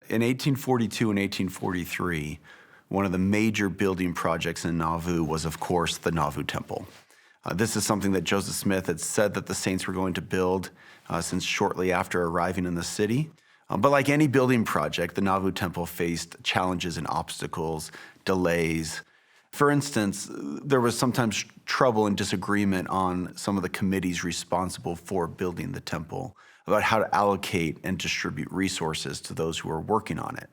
In 1842 and 1843, one of the major building projects in Nauvoo was, of course, the Nauvoo Temple. This is something that Joseph Smith had said that the saints were going to build since shortly after arriving in the city. But like any building project, the Nauvoo Temple faced challenges and obstacles, delays. For instance, there was sometimes trouble and disagreement on some of the committees responsible for building the temple about how to allocate and distribute resources to those who were working on it.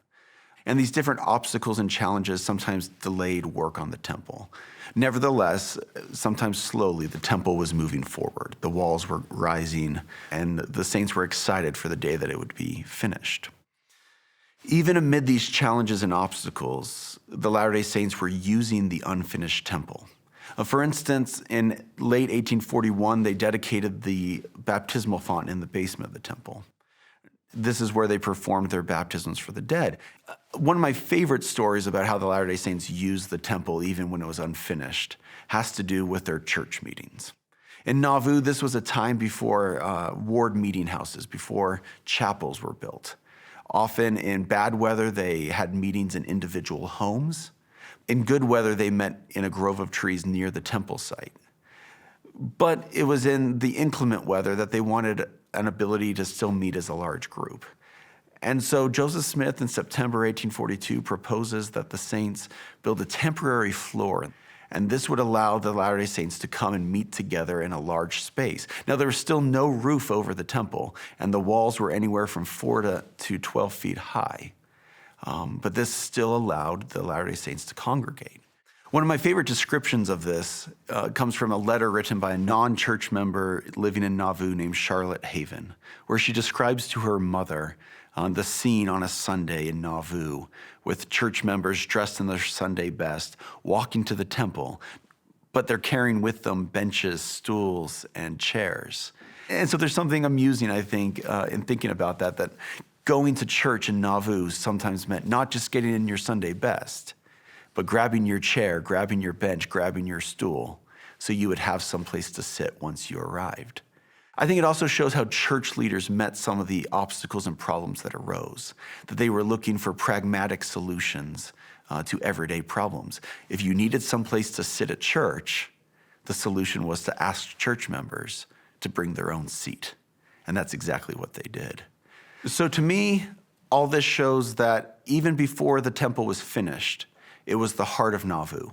And these different obstacles and challenges sometimes delayed work on the temple. Nevertheless, sometimes slowly, the temple was moving forward. The walls were rising, and the saints were excited for the day that it would be finished. Even amid these challenges and obstacles, the Latter-day Saints were using the unfinished temple. For instance, in late 1841, they dedicated the baptismal font in the basement of the temple. This is where they performed their baptisms for the dead. One of my favorite stories about how the Latter-day Saints used the temple even when it was unfinished has to do with their church meetings. In Nauvoo, this was a time before ward meeting houses, before chapels were built. Often in bad weather, they had meetings in individual homes. In good weather, they met in a grove of trees near the temple site. But it was in the inclement weather that they wanted an ability to still meet as a large group. And so Joseph Smith in September 1842 proposes that the saints build a temporary floor, and this would allow the Latter-day Saints to come and meet together in a large space. Now, there was still no roof over the temple, and the walls were anywhere from 4 to 12 feet high. But this still allowed the Latter-day Saints to congregate. One of my favorite descriptions of this comes from a letter written by a non-church member living in Nauvoo named Charlotte Haven, where she describes to her mother the scene on a Sunday in Nauvoo with church members dressed in their Sunday best walking to the temple, but they're carrying with them benches, stools, and chairs. And so there's something amusing, I think, in thinking about that going to church in Nauvoo sometimes meant not just getting in your Sunday best, but grabbing your chair, grabbing your bench, grabbing your stool, so you would have some place to sit once you arrived. I think it also shows how church leaders met some of the obstacles and problems that arose, that they were looking for pragmatic solutions to everyday problems. If you needed some place to sit at church, the solution was to ask church members to bring their own seat. And that's exactly what they did. So to me, all this shows that even before the temple was finished, it was the heart of Nauvoo.